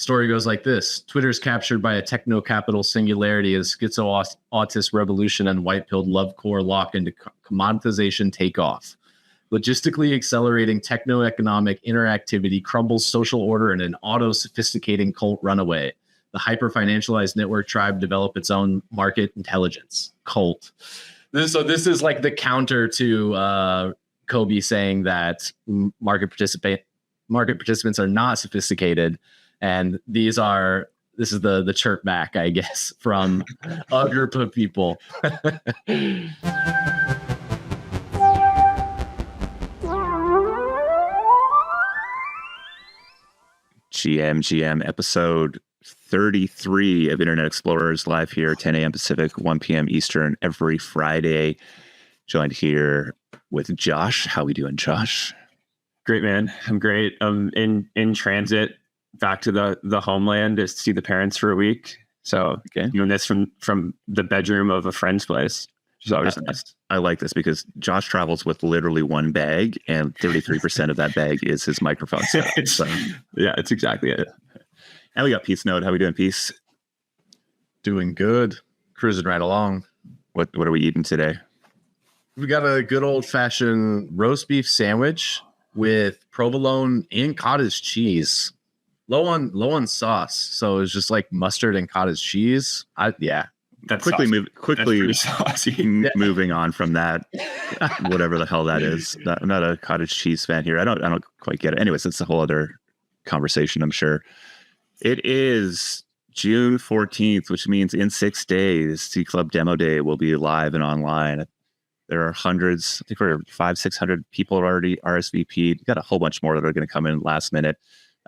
Story goes like this. Twitter's captured by a techno-capital singularity as schizo-autist revolution and white-pilled love-core lock into commoditization takeoff. Logistically accelerating techno-economic interactivity crumbles social order in an auto-sophisticating cult runaway. The hyper-financialized network tribe develop its own market intelligence. Cult. This is like the counter to Kobe saying that market participants are not sophisticated. And this is the chirp back, I guess, from a group of people. GM episode 33 of Internet Explorers, live here, 10 a.m. Pacific, 1 p.m. Eastern, every Friday. Joined here with Josh. How we doing, Josh? Great, man. I'm great. I'm in transit back to the homeland to see the parents for a week. So doing this from the bedroom of a friend's place, which is always nice. I like this because Josh travels with literally one bag, and 33% of that bag is his microphone stuff. So. Yeah, it's exactly it. And we got Peace Note. How we doing, Peace? Doing good. Cruising right along. What are we eating today? We got a good old-fashioned roast beef sandwich with provolone and cottage cheese. Low on sauce, so it's just like mustard and cottage cheese. That's moving on from that, whatever the hell that is. I'm not a cottage cheese fan here. I don't quite get it. Anyways, it's a whole other conversation, I'm sure. It is June 14th, which means in 6 days, C Club Demo Day will be live and online. There are hundreds, I think we're 500-600 people already RSVP'd. We've got a whole bunch more that are going to come in last minute.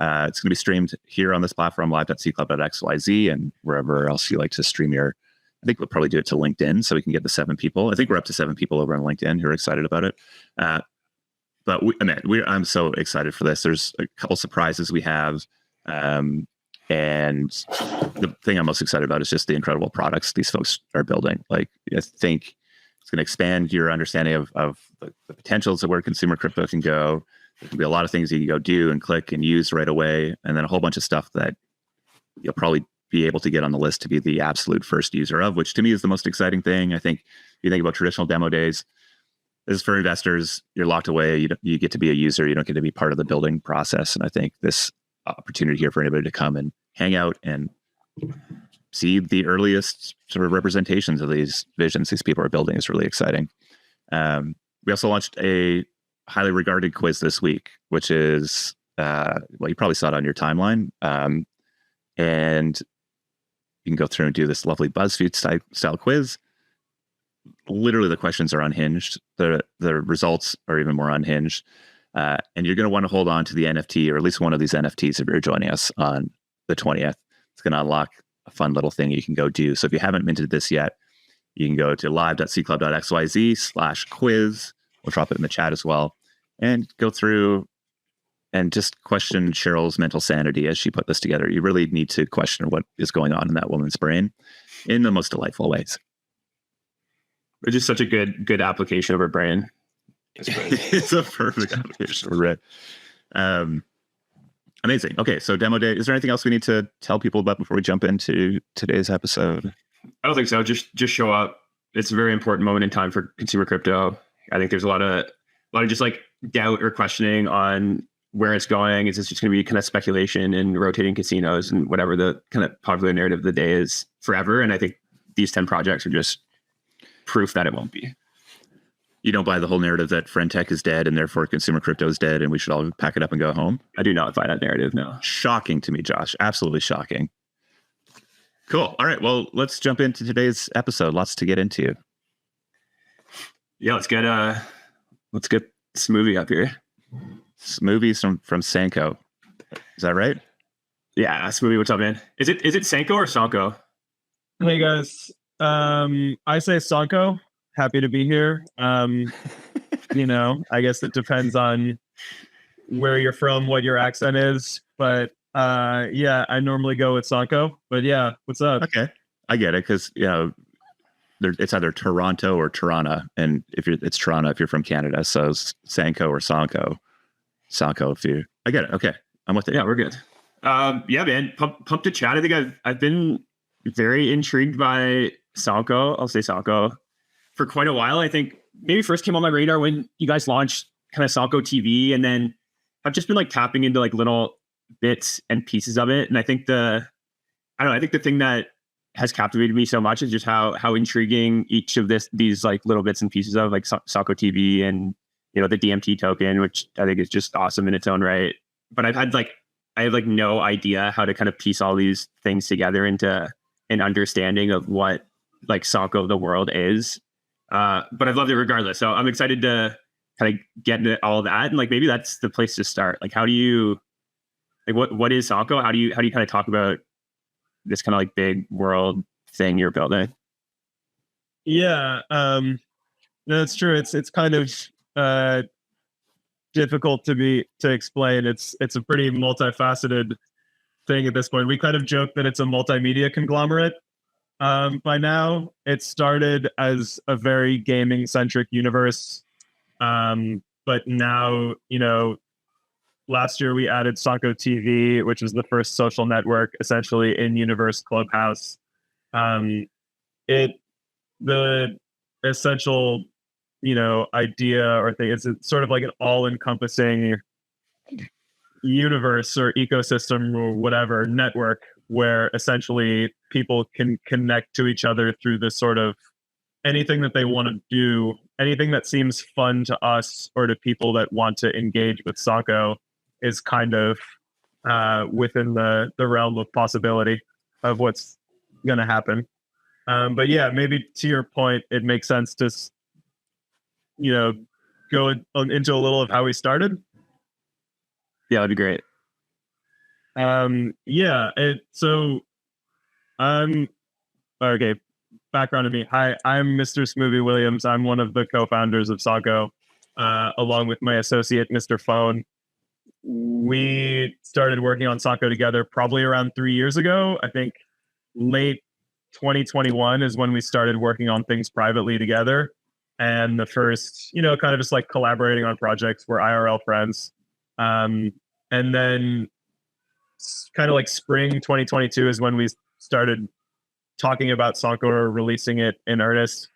It's going to be streamed here on this platform, live.seedclub.xyz, and wherever else you like to stream your. I think we'll probably do it to LinkedIn so we can get to 7 people. I think we're up to 7 people over on LinkedIn who are excited about it. But I'm so excited for this. There's a couple surprises we have. And the thing I'm most excited about is just the incredible products these folks are building. Like, I think it's going to expand your understanding of the potentials of where consumer crypto can go. There can be a lot of things you can go do and click and use right away. And then a whole bunch of stuff that you'll probably be able to get on the list to be the absolute first user of, which to me is the most exciting thing. I think if you think about traditional demo days, this is for investors. You're locked away. You get to be a user. You don't get to be part of the building process. And I think this opportunity here for anybody to come and hang out and see the earliest sort of representations of these visions these people are building is really exciting. We also launched a highly regarded quiz this week, which is, you probably saw it on your timeline. And you can go through and do this lovely BuzzFeed style quiz. Literally, the questions are unhinged. The results are even more unhinged. And you're going to want to hold on to the NFT, or at least one of these NFTs if you're joining us on the 20th. It's going to unlock a fun little thing you can go do. So if you haven't minted this yet, you can go to live.seedclub.xyz/quiz. We'll drop it in the chat as well. And go through and just question Cheryl's mental sanity as she put this together. You really need to question what is going on in that woman's brain in the most delightful ways. It's just such a good application of her brain. It's a perfect application for it. Amazing. Okay, so demo day. Is there anything else we need to tell people about before we jump into today's episode? I don't think so. Just show up. It's a very important moment in time for consumer crypto. I think there's a lot of just like doubt or questioning on where it's going. Is this just going to be kind of speculation and rotating casinos and whatever the kind of popular narrative of the day is forever? And I think these 10 projects are just proof that it won't be. You don't buy the whole narrative that friend tech is dead and therefore consumer crypto is dead and we should all pack it up and go home? I do not buy that narrative, no. Shocking to me, Josh. Absolutely shocking. Cool. All right. Well, let's jump into today's episode. Lots to get into. Yeah, let's get Smoovie up here. Smoovie's from Sanko. Is that right? Yeah, Smoovie, what's up, man? Is it Sanko or Sanko? Hey guys. I say Sanko. Happy to be here. I guess it depends on where you're from, what your accent is, but I normally go with Sanko. But yeah, what's up? Okay, I get it because it's either Toronto or Tirana, and it's Tirana if you're from Canada. So Sanko or Sanko. I get it. Okay, I'm with it. Yeah, we're good. Yeah, man, pumped to chat. I think I've been very intrigued by Sanko. I'll say Sanko for quite a while. I think maybe first came on my radar when you guys launched kind of Sanko TV, and then I've just been like tapping into like little bits and pieces of it. And I think I think the thing that has captivated me so much is just how intriguing each of these like little bits and pieces of like Sanko TV and, you know, the DMT token, which I think is just awesome in its own right. But I have like no idea how to kind of piece all these things together into an understanding of what like Sanko the world is. But I've loved it regardless. So I'm excited to kind of get into all of that. And like, maybe that's the place to start. Like, how do you, like, what is Sanko? How do you kind of talk about this kind of like big world thing you're building? Yeah, no, that's true. It's kind of difficult to explain. It's a pretty multifaceted thing at this point. We kind of joke that it's a multimedia conglomerate. By now, it started as a very gaming centric universe, but now, you know, last year we added Sanko TV, which is the first social network essentially in universe Clubhouse. The essential, you know, idea or thing is it's sort of like an all-encompassing universe or ecosystem or whatever network where essentially people can connect to each other through this sort of anything that they want to do, anything that seems fun to us or to people that want to engage with Sanko is kind of within the realm of possibility of what's going to happen. But yeah, maybe to your point, it makes sense to, you know, go into a little of how we started. Yeah, that'd be great. Okay, background of me. Hi, I'm Mr. Smoovie Williams. I'm one of the co-founders of Sanko, along with my associate, Mr. Phone. We started working on Sanko together probably around 3 years ago. I think late 2021 is when we started working on things privately together. And the first, you know, kind of just like collaborating on projects were IRL friends. And then kind of like spring 2022 is when we started talking about Sanko or releasing it in earnest.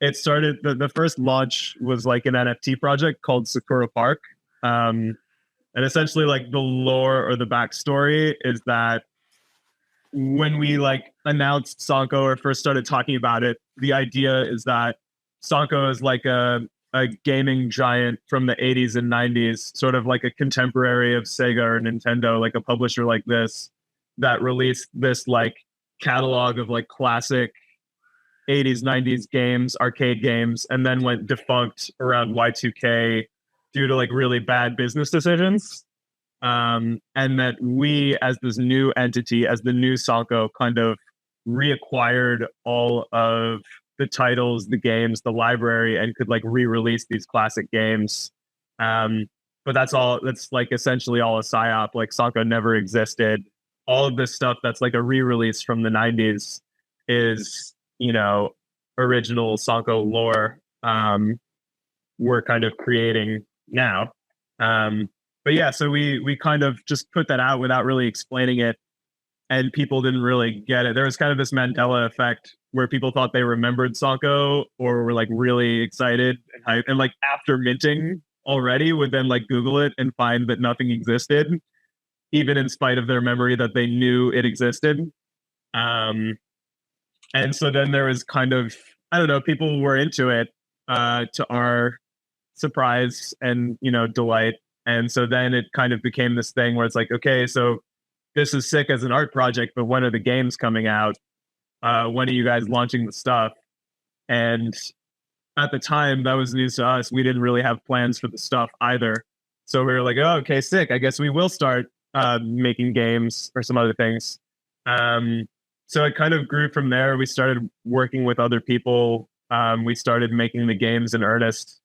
It started, the first launch was like an NFT project called Sakura Park. And essentially like the lore or the backstory is that when we like announced Sanko or first started talking about it, the idea is that Sanko is like a gaming giant from the 80s and 90s, sort of like a contemporary of Sega or Nintendo, like a publisher like this that released this like catalog of like classic 80s, 90s games, arcade games, and then went defunct around Y2K due to like really bad business decisions. And that we, as this new entity, as the new Sanko, kind of reacquired all of the titles, the games, the library, and could like re-release these classic games. But that's like essentially all a psyop. Like Sanko never existed. All of this stuff that's like a re-release from the 90s is, you know, original Sanko lore we're kind of creating now. But yeah, so we kind of just put that out without really explaining it, and people didn't really get it. There was kind of this Mandela effect where people thought they remembered Sanko or were like really excited and hyped, and like after minting already would then like Google it and find that nothing existed, even in spite of their memory that they knew it existed. And so then there was kind of, I don't know, people were into it to our surprise and, you know, delight. And so then it kind of became this thing where it's like, okay, so this is sick as an art project, but when are the games coming out? When are you guys launching the stuff? And at the time, that was news to us. We didn't really have plans for the stuff either. So we were like, oh, okay, sick. I guess we will start making games or some other things. So it kind of grew from there. We started working with other people. We started making the games in earnest.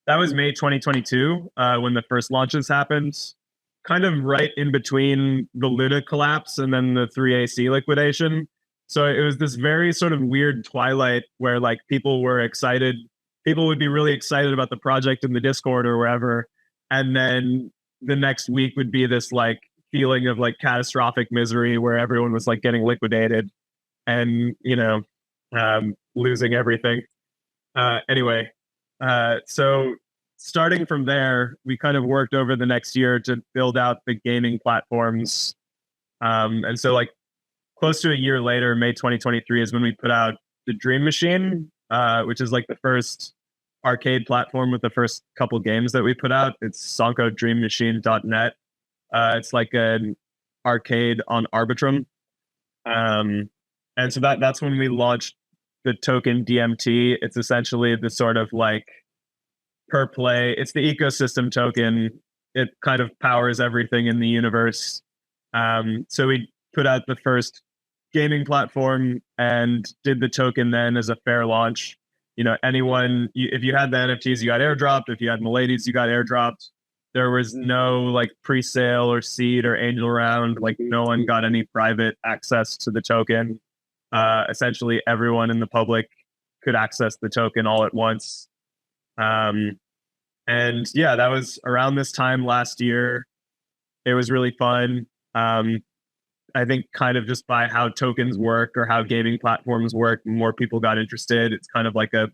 That was May 2022 when the first launches happened, kind of right in between the Luna collapse and then the 3AC liquidation. So it was this very sort of weird twilight where like people were excited. People would be really excited about the project in the Discord or wherever. And then the next week would be this like feeling of like catastrophic misery where everyone was like getting liquidated and, losing everything. Anyway, so starting from there, we kind of worked over the next year to build out the gaming platforms. And so like close to a year later, May 2023 is when we put out the Dream Machine, which is like the first arcade platform with the first couple games that we put out. It's SankoDreamMachine.net. It's like an arcade on Arbitrum. And so that's when we launched the token DMT. It's essentially the sort of like per play. It's the ecosystem token. It kind of powers everything in the universe. So we put out the first gaming platform and did the token then as a fair launch. Anyone, if you had the NFTs, you got airdropped. If you had Milady's, you got airdropped. There was no like pre-sale or seed or angel round. Like no one got any private access to the token. Essentially, everyone in the public could access the token all at once. And yeah, that was around this time last year. It was really fun. I think kind of just by how tokens work or how gaming platforms work, more people got interested. It's kind of like a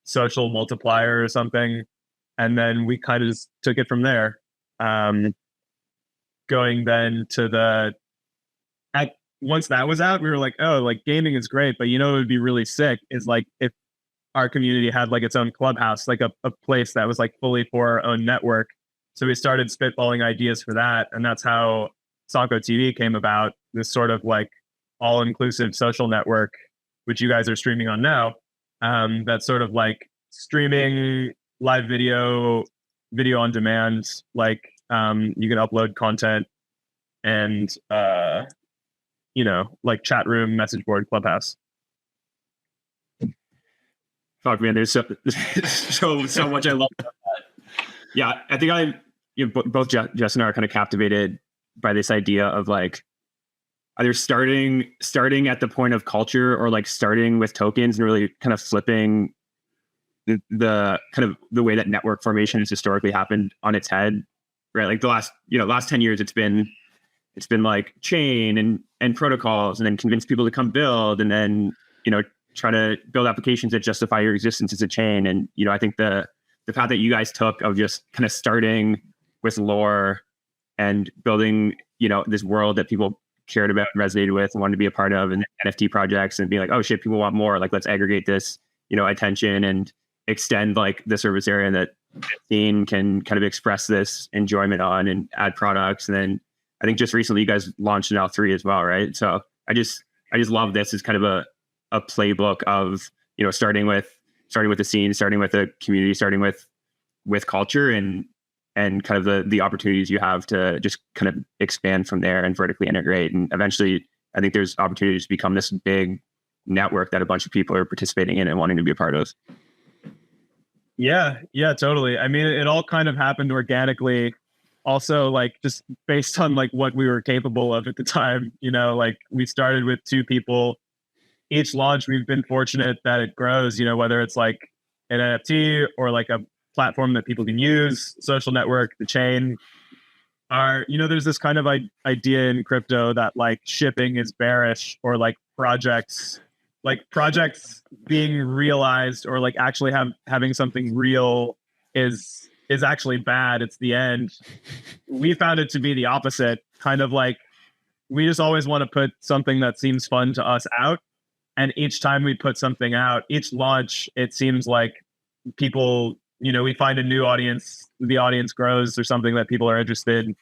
social multiplier or something. And then we kind of just took it from there. Going then to once that was out, we were like, oh, like gaming is great, but it would be really sick is like if our community had like its own clubhouse, like a place that was like fully for our own network. So we started spitballing ideas for that. And that's how Sanko TV came about, this sort of like all-inclusive social network, which you guys are streaming on now. That's sort of like streaming live video on demand, like you can upload content and like chat room, message board, clubhouse. Fuck man, there's so much I love about that. Yeah, I think both Jess and I are kind of captivated by this idea of like either starting at the point of culture or like starting with tokens and really kind of flipping the kind of the way that network formation has historically happened on its head, right? Like the last 10 years, it's been like chain and protocols, and then convince people to come build, and then try to build applications that justify your existence as a chain. And I think the path that you guys took of just kind of starting with lore and building this world that people cared about and resonated with and wanted to be a part of, and NFT projects, and be like, oh shit, people want more, like let's aggregate this attention and extend like the service area that scene can kind of express this enjoyment on and add products. And then I think just recently you guys launched an L3 as well, right? So I just love this as kind of a playbook of starting with the scene, starting with the community, starting with culture, and kind of the opportunities you have to just kind of expand from there and vertically integrate. And eventually I think there's opportunities to become this big network that a bunch of people are participating in and wanting to be a part of. Yeah, totally. I mean, it all kind of happened organically. Also, like just based on like what we were capable of at the time, like we started with 2 people. Each launch, we've been fortunate that it grows, whether it's like an NFT or like a platform that people can use, social network, the chain. There's this kind of idea in crypto that like shipping is bearish, or like projects being realized or like actually having something real is actually bad. It's the end. We found it to be the opposite. Kind of like we just always want to put something that seems fun to us out. And each time we put something out, each launch, it seems like people, we find a new audience, the audience grows, or something that people are interested in.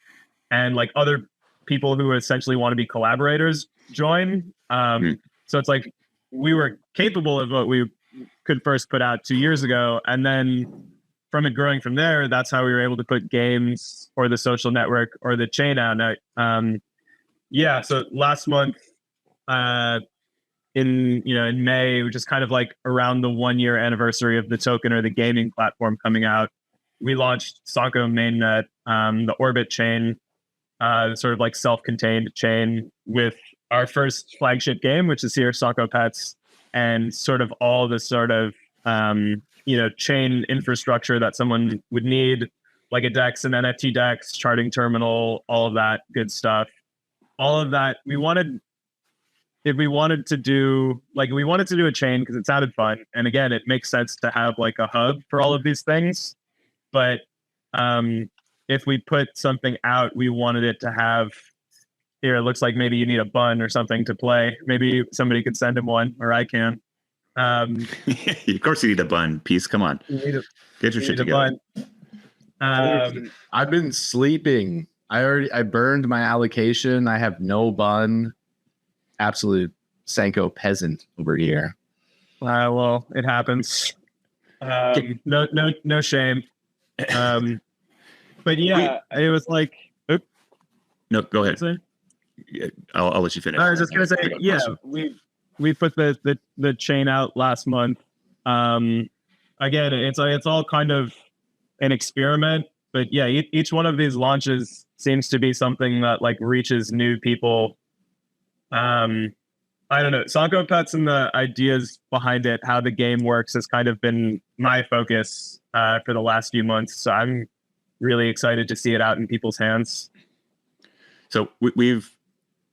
And like other people who essentially want to be collaborators join. So it's like we were capable of what we could first put out 2 years ago. And then from it growing from there, that's how we were able to put games or the social network or the chain out. So last month, in May, which is kind of like around the 1-year anniversary of the token or the gaming platform coming out, we launched Sanko Mainnet, the Orbit chain, sort of like self-contained chain, with our first flagship game, which is here, Sanko Pets, and sort of all the sort of chain infrastructure that someone would need, like a DEX and NFT DEX, charting terminal, all of that good stuff. All of that we wanted to do a chain because it sounded fun. And again, it makes sense to have like a hub for all of these things. But if we put something out, we wanted it to have, here, it looks like maybe you need a bun or something to play. Maybe somebody could send him one, or I can. Of course you need a bun. Peace, come on. Get your shit together. I've been sleeping. I burned my allocation. I have no bun. Absolute Sanko peasant over here. Well, it happens. No shame. But yeah, it was like. Oops. No, go ahead. I'll let you finish. I was just gonna say, yeah, we put the chain out last month. Again, it's all kind of an experiment, but yeah, each one of these launches seems to be something that like reaches new people. I don't know. Sanko Pets and the ideas behind it, how the game works, has kind of been my focus for the last few months. So I'm really excited to see it out in people's hands. So we've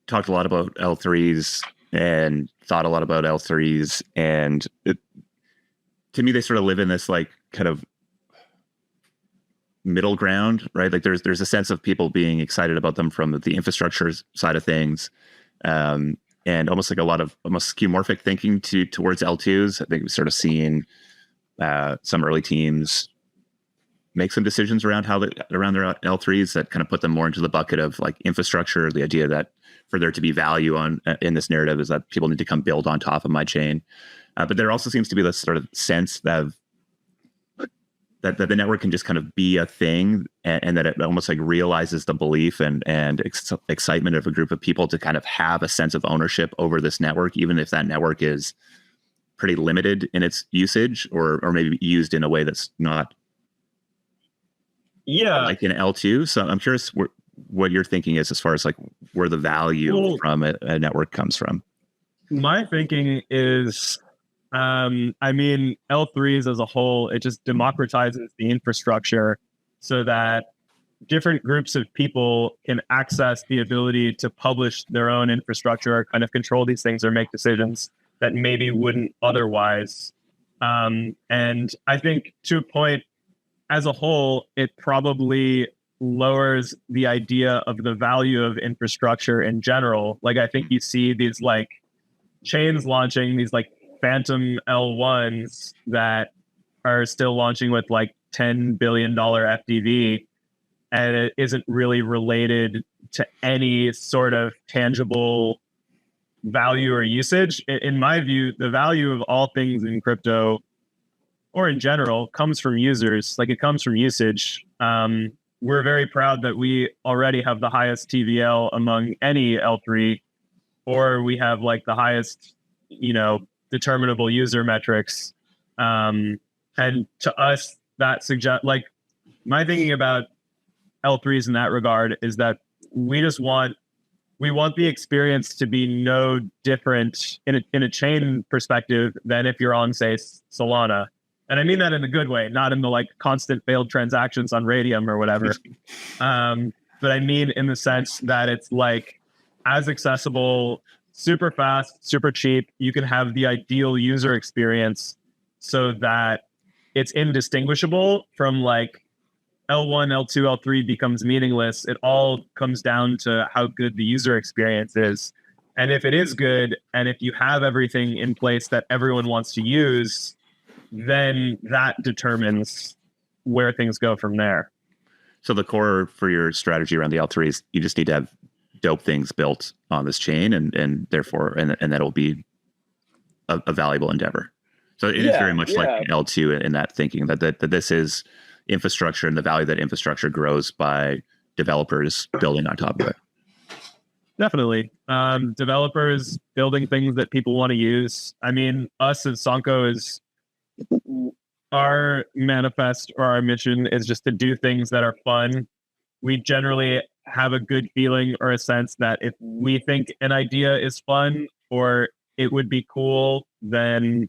talked a lot about L3s and thought a lot about L3s, and to me, they sort of live in this like kind of middle ground, right? Like there's a sense of people being excited about them from the infrastructure side of things. And almost like a lot of almost skeuomorphic thinking towards L2s. I think we've sort of seen some early teams make some decisions around around their L3s that kind of put them more into the bucket of like infrastructure. The idea that for there to be value in this narrative is that people need to come build on top of my chain. But there also seems to be this sort of sense that the network can just kind of be a thing, and that it almost like realizes the belief and excitement of a group of people to kind of have a sense of ownership over this network, even if that network is pretty limited in its usage or maybe used in a way that's not like in L2. So I'm curious what your thinking is as far as like where the value from a network comes from. My thinking is, I mean, L3s as a whole, it just democratizes the infrastructure so that different groups of people can access the ability to publish their own infrastructure, kind of control these things or make decisions that maybe wouldn't otherwise. And I think to a point, as a whole, it probably lowers the idea of the value of infrastructure in general. Like, I think you see these like chains launching these like phantom L1s that are still launching with like $10 billion FDV, and it isn't really related to any sort of tangible value or usage. In my view, the value of all things in crypto or in general comes from users. Like, it comes from usage. We're very proud that we already have the highest TVL among any L3, or we have like the highest, determinable user metrics. And to us, that suggests, like, my thinking about L3s in that regard is that we want the experience to be no different in a chain perspective than if you're on, say, Solana. And I mean that in a good way, not in the like constant failed transactions on Radium or whatever. But I mean in the sense that it's like as accessible, super fast, super cheap. You can have the ideal user experience so that it's indistinguishable from like L1, L2, L3 becomes meaningless. It all comes down to how good the user experience is. And if it is good, and if you have everything in place that everyone wants to use, then that determines where things go from there. So the core for your strategy around the L3s, you just need to have dope things built on this chain, and therefore, and that'll be a valuable endeavor. So it is very much like L2 in that thinking that this is infrastructure, and the value that infrastructure grows by developers building on top of it. Definitely. Developers building things that people want to use. I mean, us as Sanko, is our manifest or our mission is just to do things that are fun. We generally have a good feeling or a sense that if we think an idea is fun or it would be cool, then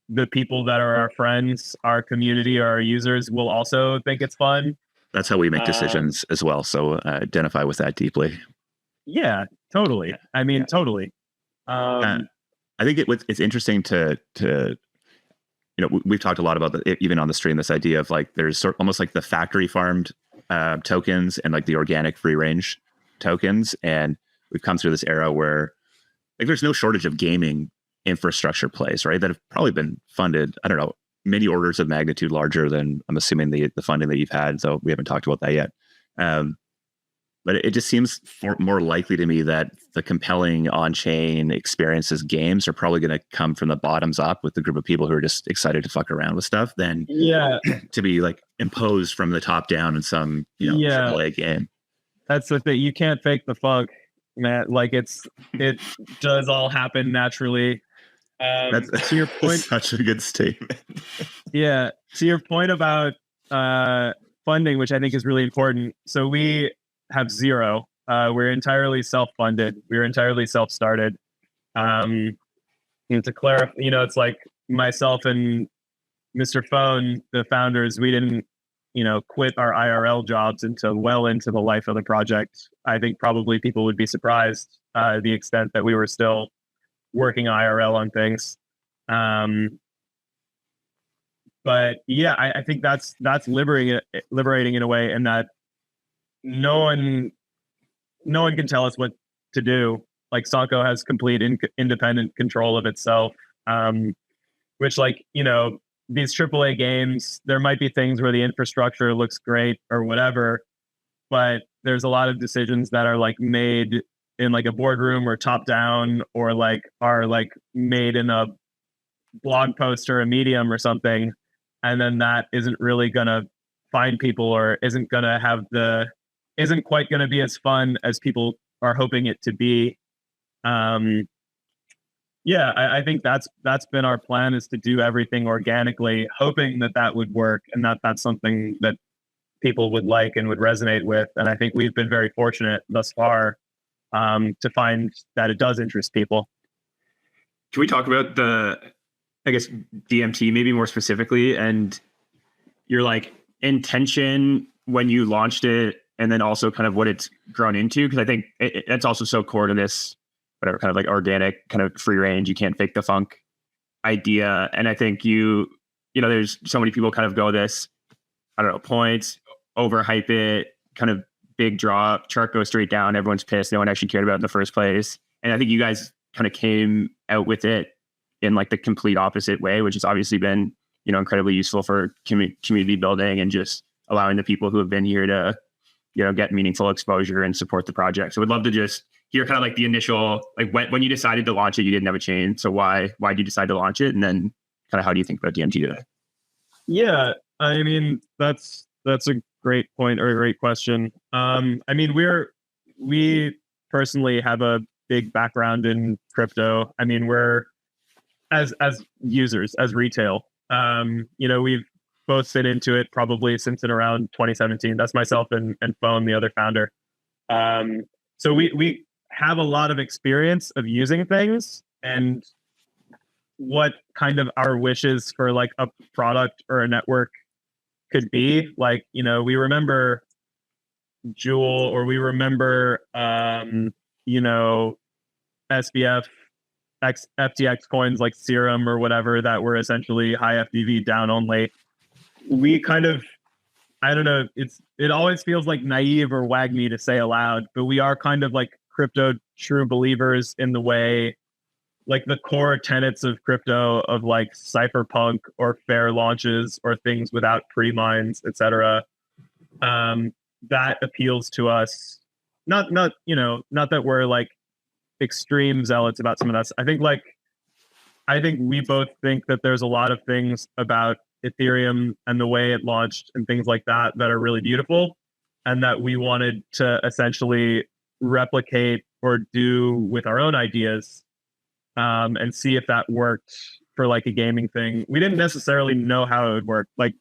the people that are our friends, our community, or our users will also think it's fun. That's how we make decisions as well. So identify with that deeply. Yeah, totally. I mean, totally. I think it's interesting to we've talked a lot about even on the stream, this idea of like there's almost like the factory farmed tokens and like the organic free range tokens, and we've come through this era where like there's no shortage of gaming infrastructure plays, right, that have probably been funded, I don't know, many orders of magnitude larger than I'm assuming the funding that you've had. So we haven't talked about that yet. But it just seems more likely to me that the compelling on-chain experiences games are probably going to come from the bottoms up with the group of people who are just excited to fuck around with stuff than to be like imposed from the top down in some AAA game. That's the thing. You can't fake the funk, man. Like it does all happen naturally. That's to your point, such a good statement. Yeah, to your point about funding, which I think is really important. So we have zero. We're entirely self-funded. We're entirely self-started. To clarify, it's like myself and Mr. Phone, the founders, we didn't, quit our IRL jobs well into the life of the project. I think probably people would be surprised the extent that we were still working IRL on things. But yeah, I think that's liberating in a way, and that no one can tell us what to do. Like Sanko has complete independent control of itself, which these AAA games, there might be things where the infrastructure looks great or whatever, but there's a lot of decisions that are like made in like a boardroom or top down, or like are like made in a blog post or a Medium or something, and then that isn't really gonna find people, or isn't quite gonna be as fun as people are hoping it to be. I think that's been our plan, is to do everything organically, hoping that would work, and that's something that people would like and would resonate with. And I think we've been very fortunate thus far to find that it does interest people. Can we talk about DMT maybe more specifically, and your like intention when you launched it, and then also kind of what it's grown into? Because I think it's also so core to this, whatever, kind of like organic, kind of free range, you can't fake the funk idea. And I think there's so many people kind of go this, I don't know, points, overhype it, kind of big drop, chart goes straight down, everyone's pissed, no one actually cared about it in the first place. And I think you guys kind of came out with it in like the complete opposite way, which has obviously been, incredibly useful for community building and just allowing the people who have been here to, get meaningful exposure and support the project. So we'd love to just hear kind of like the initial, like when you decided to launch it, you didn't have a chain. So why did you decide to launch it? And then kind of how do you think about DMT today? Yeah, I mean, that's a great point, or a great question. I mean, we personally have a big background in crypto. I mean, we're as users, as retail, we've both been into it probably since around 2017. That's myself and Phone, the other founder. So we have a lot of experience of using things, and what kind of our wishes for like a product or a network could be. Like, we remember Jewel, or we remember, SBF, FTX coins like Serum or whatever, that were essentially high FDV down only. We kind of, I don't know, it always feels like naive or waggy to say aloud, but we are kind of like crypto true believers in the way, like the core tenets of crypto, of like cypherpunk or fair launches or things without pre-mines, etc. That appeals to us. Not that we're like extreme zealots about some of that. I think we both think that there's a lot of things about Ethereum and the way it launched and things like that are really beautiful, and that we wanted to essentially replicate or do with our own ideas, and see if that worked for like a gaming thing. We didn't necessarily know how it would work. Like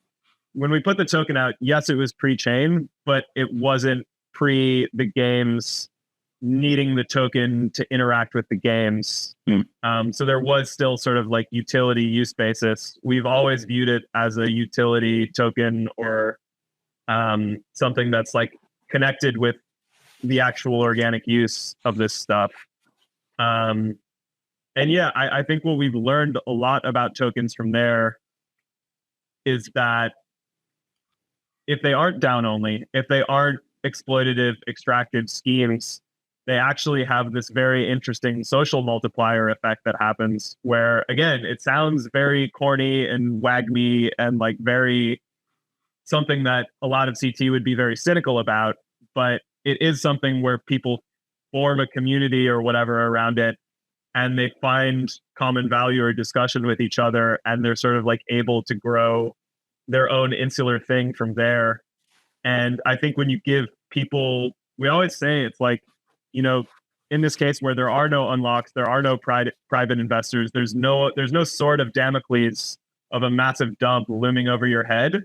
when we put the token out, yes, it was pre-chain, but it wasn't pre the games needing the token to interact with the games. So there was still sort of like utility use basis. We've always viewed it as a utility token, or something that's like connected with the actual organic use of this stuff. And yeah, I think what we've learned a lot about tokens from there is that if they aren't down only, if they aren't exploitative, extractive schemes, they actually have this very interesting social multiplier effect that happens where, again, it sounds very corny and wagmy and like very something that a lot of CT would be very cynical about, but it is something where people form a community or whatever around it, and they find common value or discussion with each other, and they're sort of like able to grow their own insular thing from there. And I think when you give people, we always say it's like, you know, in this case where there are no unlocks, there are no private investors, there's no sword of Damocles of a massive dump looming over your head.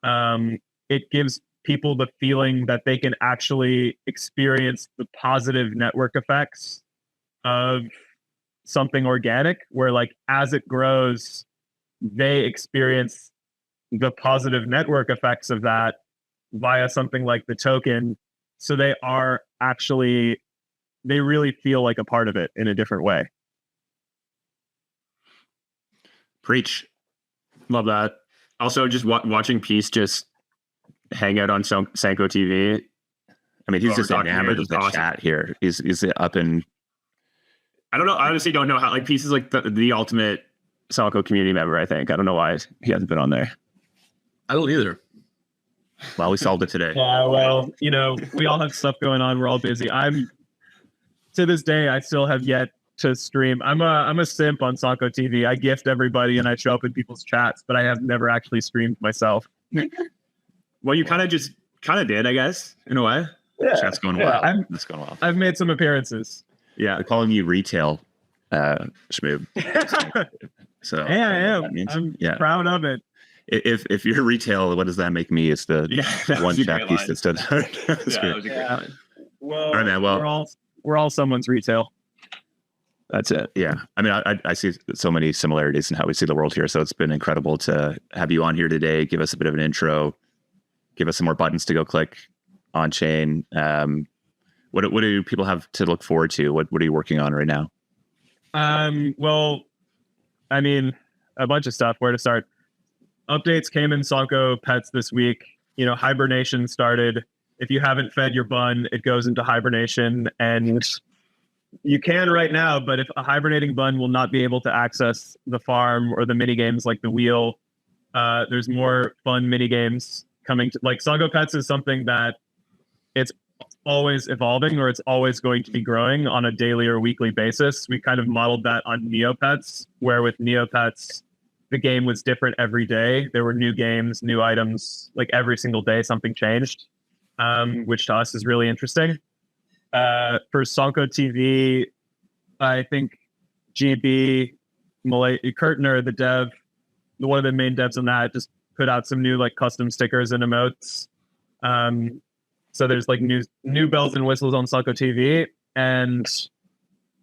It gives people the feeling that they can actually experience the positive network effects of something organic, where like as it grows, they experience the positive network effects of that via something like the token. So they are actually, they really feel like a part of it in a different way. Preach. Love that. Also, just watching Peace just hang out on Sanko TV. I mean, he's Well, just we're talking enamored here, of the it's awesome. chat here. He's up in. I don't know. I honestly don't know how. Like, Peace is like the ultimate Sanko community member. I think. I don't know why he hasn't been on there. I don't either. Well, we solved it today. Yeah, well, you know, we all have stuff going on. We're all busy. To this day, I still have yet to stream. I'm a simp on Sanko TV. I gift everybody and I show up in people's chats, but I have never actually streamed myself. Well, you kind of did, I guess, in a way. Yeah, Chat's going yeah, wild. That's going wild. I've made some appearances. Yeah. They're calling you retail, Schmoob. So Hey, I am. that means- I'm yeah. proud of it. If you're retail, what does that make me? It's the that one was a chat great piece line. that stood out. That's Yeah, great. that was a great Yeah. line. Well, All right, man. Well, we're all someone's retail. That's it. Yeah, I mean, I see so many similarities in how we see the world here. So it's been incredible to have you on here today. Give us a bit of an intro. Give us some more buttons to go click on chain. What do people have to look forward to? What are you working on right now? Well, I mean, a bunch of stuff. Where to start? Updates came in Sanko Pets this week. You know, hibernation started. If you haven't fed your bun, it goes into hibernation, and you can right now, but if a hibernating bun will not be able to access the farm or the mini games like the wheel, there's more fun mini games coming to, like Sanko Pets is something that it's always evolving, or it's always going to be growing on a daily or weekly basis. We kind of modeled that on Neopets, where with Neopets, the game was different every day. There were new games, new items, like every single day something changed, which to us is really interesting. For Sanko TV, I think GB, Kurtner, the dev, one of the main devs on that, just put out some new like custom stickers and emotes. So there's like new bells and whistles on Sanko TV. And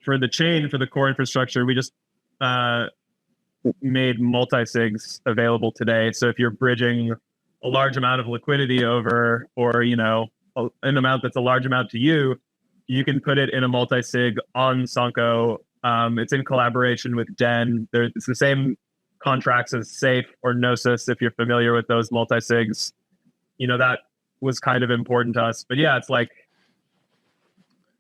for the chain, for the core infrastructure, we just made multi-sigs available today. So if you're bridging a large amount of liquidity over, or, you know, an amount that's a large amount to you, you can put it in a multi-sig on Sanko. It's in collaboration with Den. It's the same contracts as Safe or Gnosis, if you're familiar with those multi-sigs. You know, that was kind of important to us. But yeah, it's like,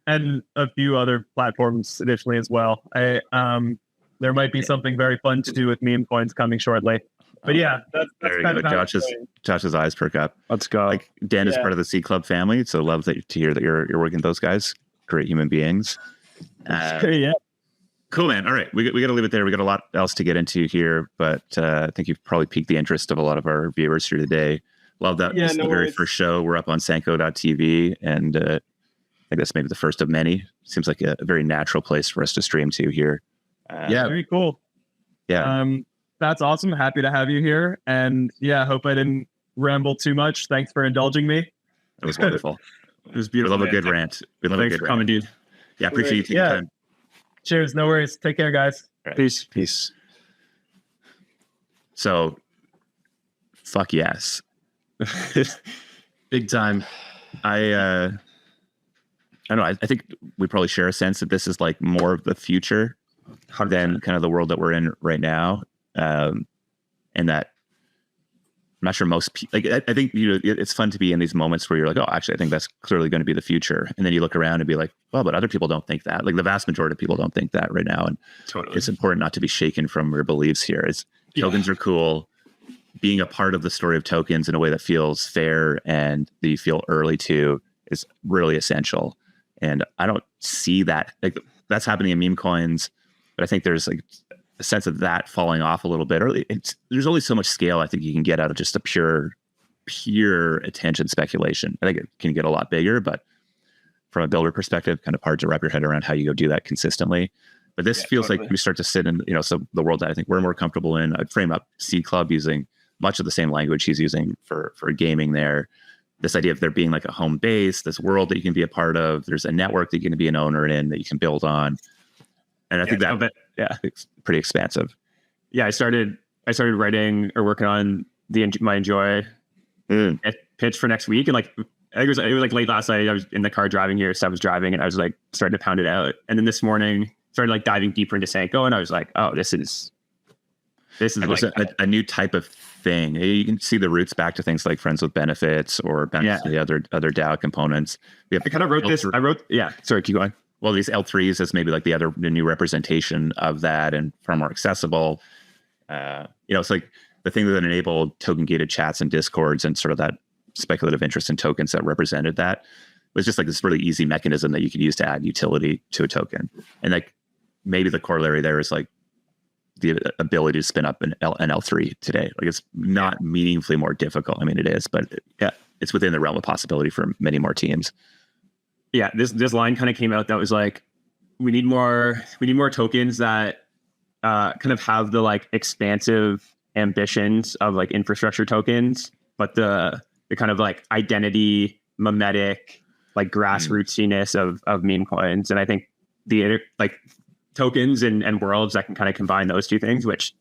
and a few other platforms additionally as well. There might be something very fun to do with meme coins coming shortly. But yeah, that's Very kind good. of how it's going. Josh's eyes perk up. Let's go. Like Dan is Yeah. part of the Seed Club family, so love to hear that you're working with those guys. Great human beings. Yeah. Cool, man. All right, we got to leave it there. We got a lot else to get into here, but I think you've probably piqued the interest of a lot of our viewers here today. Love that. Yeah, This is no the very worries. first show. We're up on Sanko.tv, and I think that's maybe the first of many. Seems like a very natural place for us to stream to here. Yeah. Very cool. Yeah. That's awesome. Happy to have you here. And yeah, hope I didn't ramble too much. Thanks for indulging me. It was wonderful. It was We beautiful. love a man. good rant. We love Thanks a for good coming, rant. dude. Yeah, appreciate you taking Yeah. time. Cheers. No worries. Take care, guys. Peace. Peace. So, fuck yes. Big time. I don't know. I think we probably share a sense that this is like more of the future than kind of the world that we're in right now. And that I'm not sure most people, like, I think, you know, it's fun to be in these moments where you're like, oh, actually, I think that's clearly going to be the future. And then you look around and be like, well, but other people don't think that. Like the vast majority of people don't think that right now. And it's important not to be shaken from your beliefs here. Tokens are cool. Being a part of the story of tokens in a way that feels fair and that you feel early to is really essential. And I don't see that, like, that's happening in meme coins, but I think there's like a sense of that falling off a little bit early. There's only so much scale I think you can get out of just a pure attention speculation. I think it can get a lot bigger, but from a builder perspective, kind of hard to wrap your head around how you go do that consistently. But this feels like we start to sit in, you know, so the world that I think we're more comfortable in. I'd frame up Seed Club using much of the same language he's using for gaming there. This idea of there being like a home base, this world that you can be a part of. There's a network that you're going to be an owner in that you can build on. And I think that, it's pretty expansive. Yeah, I started writing or working on my Enjoy pitch for next week, and like I think it was like late last night. I was in the car driving here, so I was driving, and I was like starting to pound it out. And then this morning, started like diving deeper into Sanko, and I was like, oh, this is like a new type of thing. You can see the roots back to things like Friends with Benefits or benefits to the other DAO components. I kind of wrote this. Sorry, keep going. Well, these L3s is maybe like the new representation of that and far more accessible. You know, it's like the thing that enabled token gated chats and discords and sort of that speculative interest in tokens that represented that was just like this really easy mechanism that you could use to add utility to a token. And like maybe the corollary there is like the ability to spin up an L3 today. Like it's not meaningfully more difficult. I mean, it is, but it's within the realm of possibility for many more teams. Yeah, this line kind of came out that was like, we need more tokens that kind of have the like expansive ambitions of like infrastructure tokens, but the kind of like identity mimetic, like grassrootsiness of meme coins. And I think the like tokens and worlds that can kind of combine those two things, which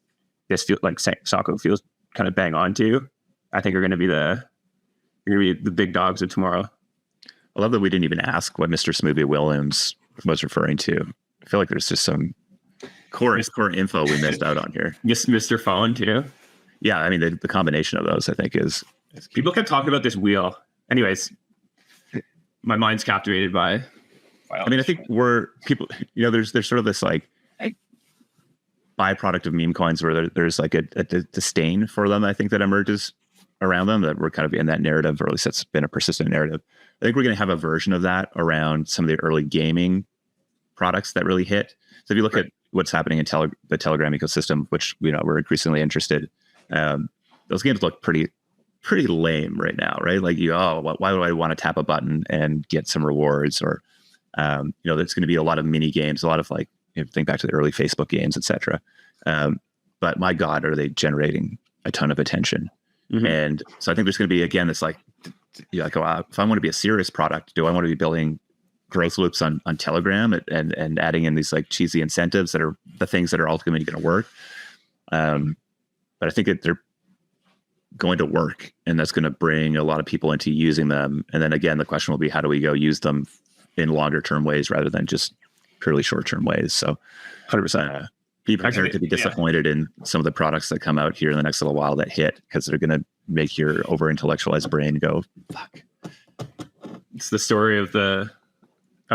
this feels like Sanko feels kind of bang on to, I think are going to be the big dogs of tomorrow. I love that we didn't even ask what Mr. Smoovie Williams was referring to. I feel like there's just some core info we missed out on here. Yes, Mr. Phone too. Yeah, I mean the combination of those I think is people kept talking about this wheel. Anyways, my mind's captivated by I mean, I think people, you know, there's sort of this like byproduct of meme coins where there's like a disdain for them. I think that emerges around them, that we're kind of in that narrative, or at least that's been a persistent narrative. I think we're going to have a version of that around some of the early gaming products that really hit. So if you look at what's happening in the Telegram ecosystem, which, you know, we're increasingly interested, those games look pretty lame right now, right? Like why do I want to tap a button and get some rewards? Or, you know, there's going to be a lot of mini games, a lot of like, you know, think back to the early Facebook games, etc. But my God, are they generating a ton of attention? Mm-hmm. And so I think there's going to be, again, this like, you know, like, oh, if I want to be a serious product, do I want to be building growth loops on Telegram and adding in these like cheesy incentives that are the things that are ultimately going to work? But I think that they're going to work, and that's going to bring a lot of people into using them. And then again, the question will be, how do we go use them in longer term ways rather than just purely short term ways? So 100%. Be prepared to be disappointed in some of the products that come out here in the next little while that hit, because they're going to make your over intellectualized brain go, fuck. It's the story of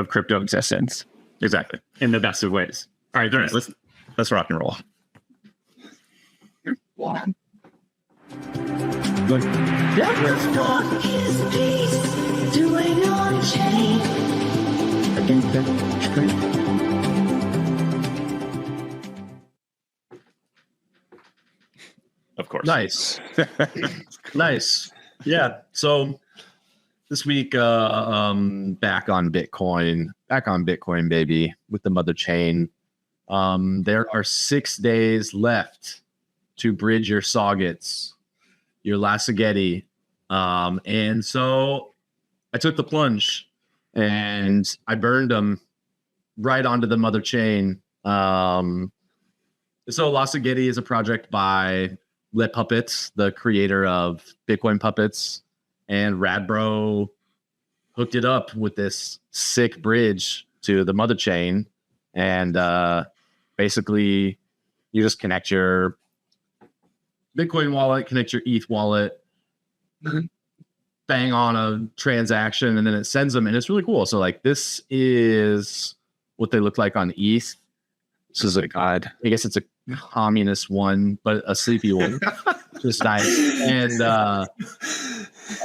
crypto existence. Exactly. In the best of ways. All right, let's rock and roll. Doing onchain. Of course. Nice. Nice. Yeah. So this week, back on Bitcoin, baby, with the mother chain. There are 6 days left to bridge your Soggets, your Lasogette. And so I took the plunge and I burned them right onto the mother chain. So Lasogette is a project by Le Puppets, the creator of Bitcoin Puppets. and Radbro hooked it up with this sick bridge to the mother chain, and basically you just connect your Bitcoin wallet, connect your ETH wallet, bang on a transaction, and then it sends them, and it's really cool. So like this is what they look like on ETH. This is I guess it's a communist one, but a sleepy one. Just nice.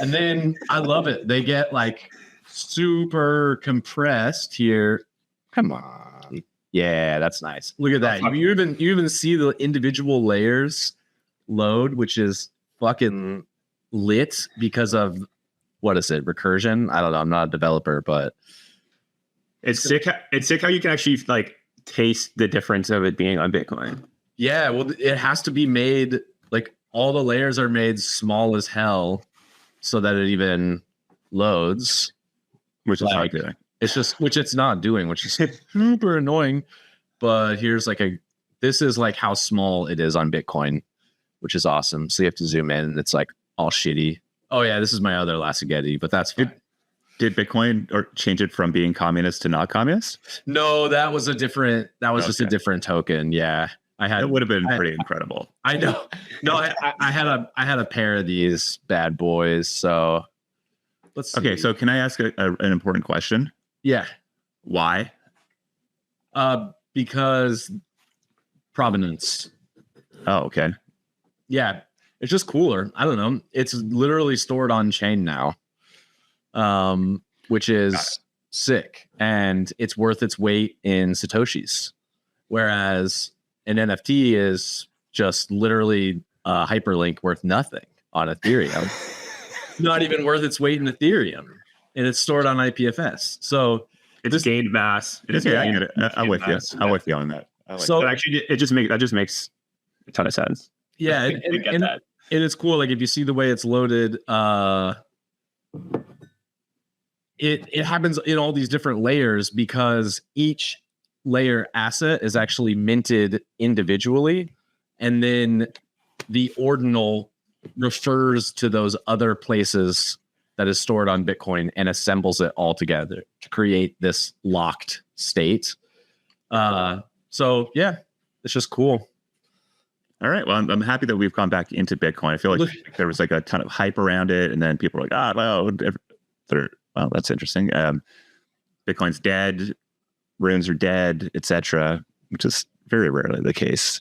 And then I love it. They get like super compressed here. Come on. Yeah, that's nice. Look at that. You even see the individual layers load, which is fucking lit because of what is it? Recursion? I don't know. I'm not a developer, but it's sick. It's sick how you can actually like taste the difference of it being on Bitcoin. Yeah, well, it has to be made like all the layers are made small as hell so that it even loads, which is not doing. It's just which it's not doing, which is super annoying. But here's like this is like how small it is on Bitcoin, which is awesome. So you have to zoom in, and it's like all shitty. Oh yeah, this is my other Lasogette, but that's fine. Did Bitcoin or change it from being communist to not communist? No, that was a different. That was just a different token. Yeah, it would have been pretty incredible. I know. No, I had a pair of these bad boys. So let's see. Okay, so can I ask an important question? Yeah. Why? Because provenance. Oh, okay. Yeah, it's just cooler. I don't know. It's literally stored on chain now. Which is sick, and it's worth its weight in Satoshis, whereas an NFT is just literally a hyperlink worth nothing on Ethereum. Not even worth its weight in Ethereum, and it's stored on IPFS. So it's gained mass. I'm with you. I'm with you on that. So actually, it just makes a ton of sense. Yeah, and it's cool. Like if you see the way it's loaded, It happens in all these different layers because each layer asset is actually minted individually, and then the ordinal refers to those other places that is stored on Bitcoin and assembles it all together to create this locked state. So yeah, it's just cool. All right. Well, I'm happy that we've gone back into Bitcoin. I feel like there was like a ton of hype around it, and then people were like, well, that's interesting. Bitcoin's dead, runes are dead, etc., which is very rarely the case.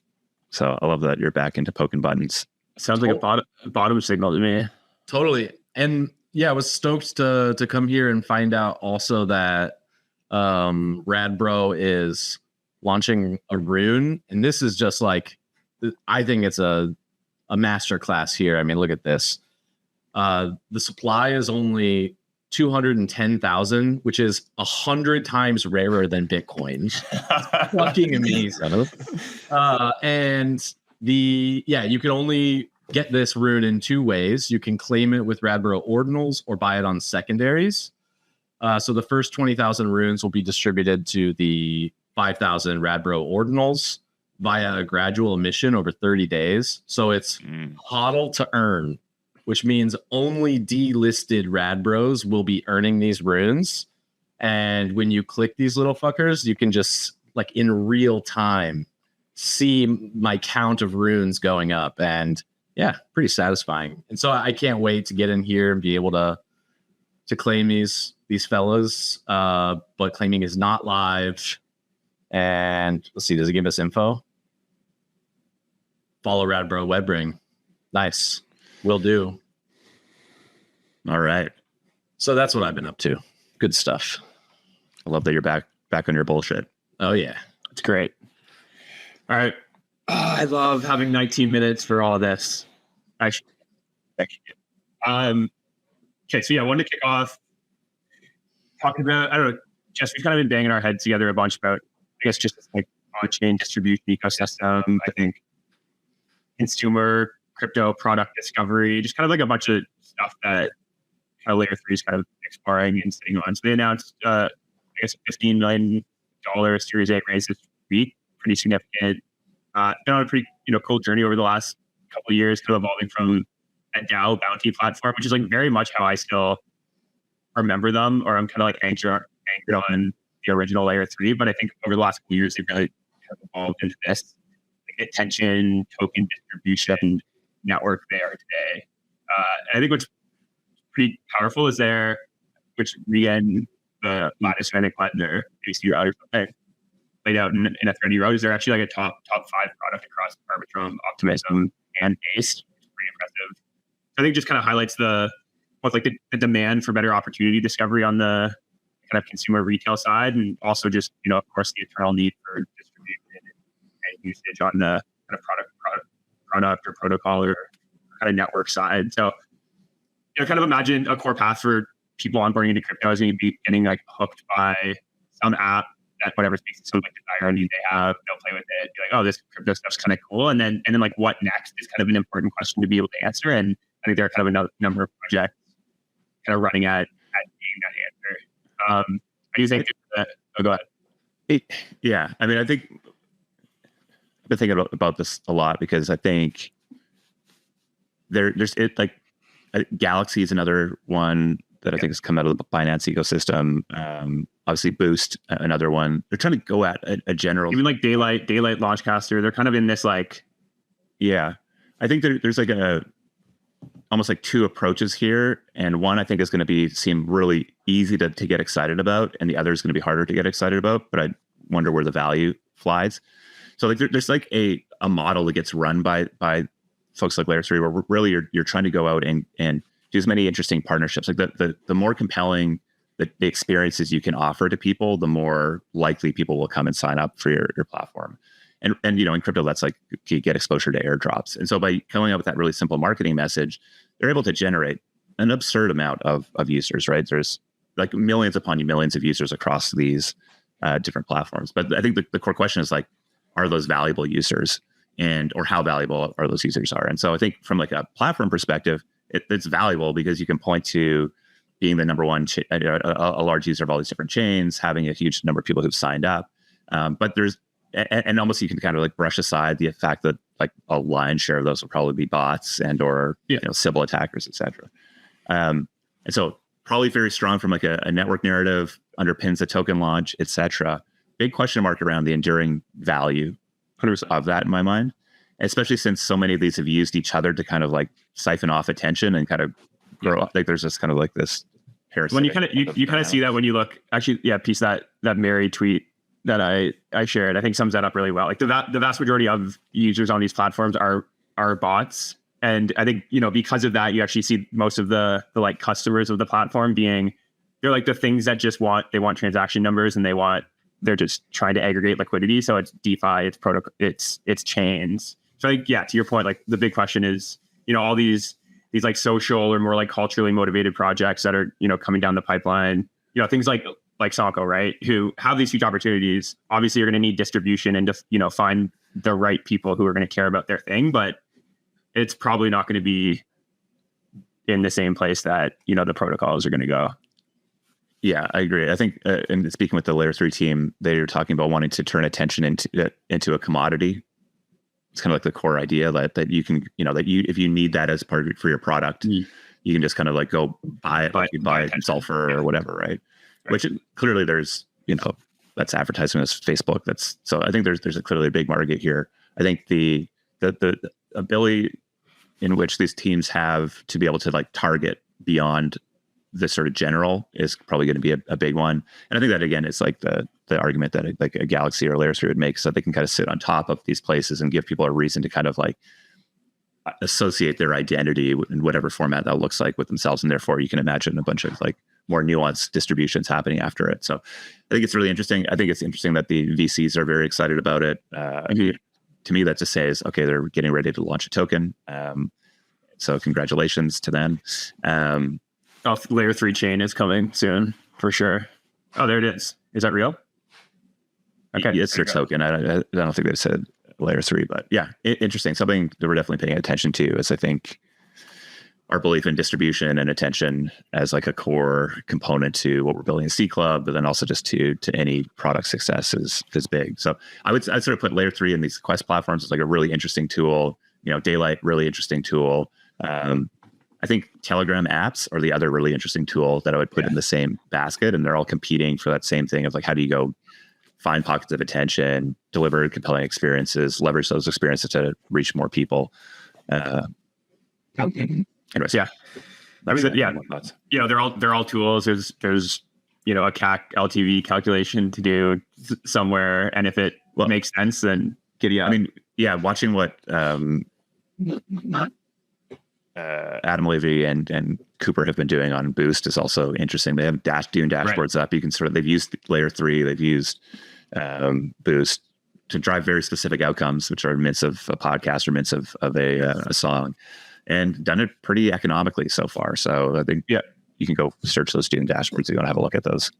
So I love that you're back into poking buttons. Sounds like a bottom signal to me. Totally. And yeah, I was stoked to come here and find out also that Radbro is launching a rune, and this is just like, I think it's a master class here. I mean, look at this. The supply is only 210,000, which is 100 times rarer than Bitcoin. Fucking amazing. And you can only get this rune in two ways. You can claim it with Radbro ordinals or buy it on secondaries. So the first 20,000 runes will be distributed to the 5,000 Radbro ordinals via a gradual emission over 30 days. So it's hodl to earn, which means only delisted Radbros will be earning these runes. And when you click these little fuckers, you can just like in real time see my count of runes going up. And yeah, pretty satisfying. And so I can't wait to get in here and be able to claim these fellas. But claiming is not live. And let's see, does it give us info? Follow Radbro Webring. Nice. Will do. All right. So that's what I've been up to. Good stuff. I love that you're back on your bullshit. Oh yeah. It's great. All right. I love having 19 minutes for all of this. Actually. Okay, so yeah, I wanted to kick off talking about, I don't know, Jess, we've kind of been banging our heads together a bunch about, I guess, just like on-chain distribution ecosystem. I think consumer crypto product discovery, just kind of like a bunch of stuff that Layer 3 is kind of exploring and sitting on. So they announced, I guess, a $15 million Series A raise this week, pretty significant. Been on a pretty cool journey over the last couple of years, kind of evolving from a DAO bounty platform, which is like very much how I still remember them, or I'm kind of like anchored on the original Layer 3. But I think over the last few years, they've really kind of evolved into this like attention token distribution network they are today. I think what's pretty powerful is which again, the lattice Manic lender, you see your laid out in a 30 rows, they're actually like a top 5 product across Arbitrum, Optimism, and Base, which is pretty impressive. So I think just kind of highlights the demand for better opportunity discovery on the kind of consumer retail side, and also just, of course, the eternal need for distribution and usage on the kind of product or protocol or kind of network side. So, kind of imagine a core path for people onboarding into crypto is going to be getting like hooked by some app that whatever speaks to some like desire need they have. They'll play with it, be like, oh, this crypto stuff's kind of cool. And then like what next is kind of an important question to be able to answer. And I think there are kind of a number of projects kind of running at being that answer. What do you think? Oh, go ahead. Yeah. I mean, I think I've been thinking about this a lot, because I think there's Galaxy is another one that I think has come out of the Binance ecosystem. Obviously Boost, another one. They're trying to go at a general, even like Daylight Launchcaster. They're kind of in this like, yeah, I think there's like almost like two approaches here. And one I think is going to seem really easy to get excited about, and the other is going to be harder to get excited about, but I wonder where the value flies. So like there's like a model that gets run by folks like Layer3, where really you're trying to go out and do as many interesting partnerships. Like the more compelling the experiences you can offer to people, the more likely people will come and sign up for your platform. And in crypto, that's like you get exposure to airdrops. And so by coming up with that really simple marketing message, they're able to generate an absurd amount of users, right? There's like millions upon millions of users across these different platforms. But I think the core question is like, are those valuable users, or how valuable are those users are? And so I think from like a platform perspective, it's valuable because you can point to being the number one, a large user of all these different chains, having a huge number of people who've signed up. But there's, and almost you can kind of like brush aside the fact that like a lion's share of those will probably be bots or Sybil attackers, et cetera. And so probably very strong from like a network narrative, underpins the token launch, et cetera. Big question mark around the enduring value of that in my mind, especially since so many of these have used each other to kind of like siphon off attention and kind of grow up. Like there's just kind of like this parasitic. When you kind of see that when you look, actually, yeah, piece that Mary tweet that I shared, I think sums that up really well. Like the vast majority of users on these platforms are bots. And I think, because of that, you actually see most of the like customers of the platform they're like the things that just want transaction numbers, and they're just trying to aggregate liquidity. So it's DeFi, it's protocol, it's chains. So like, yeah, to your point, like the big question is, all these like social or more like culturally motivated projects that are, coming down the pipeline, things like Sanko, right? Who have these huge opportunities. Obviously you're going to need distribution and to, find the right people who are going to care about their thing, but it's probably not going to be in the same place that, the protocols are going to go. Yeah, I agree. I think, and speaking with the Layer 3 team, they're talking about wanting to turn attention into a commodity. It's kind of like the core idea that you can, if you need that as part of for your product, you can just kind of like go buy it, like you buy sulfur or whatever, right? Which clearly there's, that's advertising as Facebook. So I think there's clearly a big market here. I think the ability in which these teams have to be able to like target beyond the sort of general is probably going to be a big one. And I think that again is like the argument that like a Galaxy or Layer 3 would make, so that they can kind of sit on top of these places and give people a reason to kind of like associate their identity in whatever format that looks like with themselves. And therefore you can imagine a bunch of like more nuanced distributions happening after it. So I think it's really interesting. I think it's interesting that the VCs are very excited about it. To me, that just says, okay, they're getting ready to launch a token. So congratulations to them. Layer 3 chain is coming soon for sure. Oh, there it is. Is that real? Okay, it's their token. I don't think they said Layer 3, but yeah, interesting. Something that we're definitely paying attention to is, I think, our belief in distribution and attention as like a core component to what we're building in C Club, but then also just to any product success is big. So I'd sort of put Layer 3 in these Quest platforms as like a really interesting tool. Daylight, really interesting tool. I think Telegram apps are the other really interesting tool that I would put in the same basket, and they're all competing for that same thing of like, how do you go find pockets of attention, deliver compelling experiences, leverage those experiences to reach more people. Anyways, Yeah. They're all tools. There's a CAC LTV calculation to do somewhere, and if it makes sense, then giddy up. I mean, watching what Adam Levy and Cooper have been doing on Boost is also interesting. They have doing dashboards up. You can they've used Layer3, they've used Boost to drive very specific outcomes, which are mints of a podcast or mints of a song, and done it pretty economically so far. So I think you can go search those student dashboards if you want to have a look at those.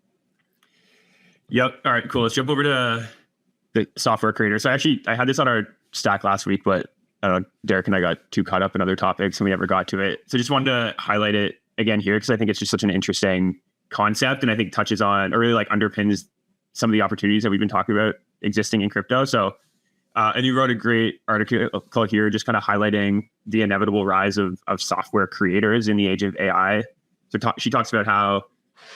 Yep. All right, cool. Let's jump over to the software creator. So I had this on our stack last week, but I don't know, Derek and I got too caught up in other topics and we never got to it. So just wanted to highlight it again here because I think it's just such an interesting concept, and I think touches on or really like underpins some of the opportunities that we've been talking about existing in crypto. So, and you wrote a great article here just kind of highlighting the inevitable rise of software creators in the age of AI. So she talks about how,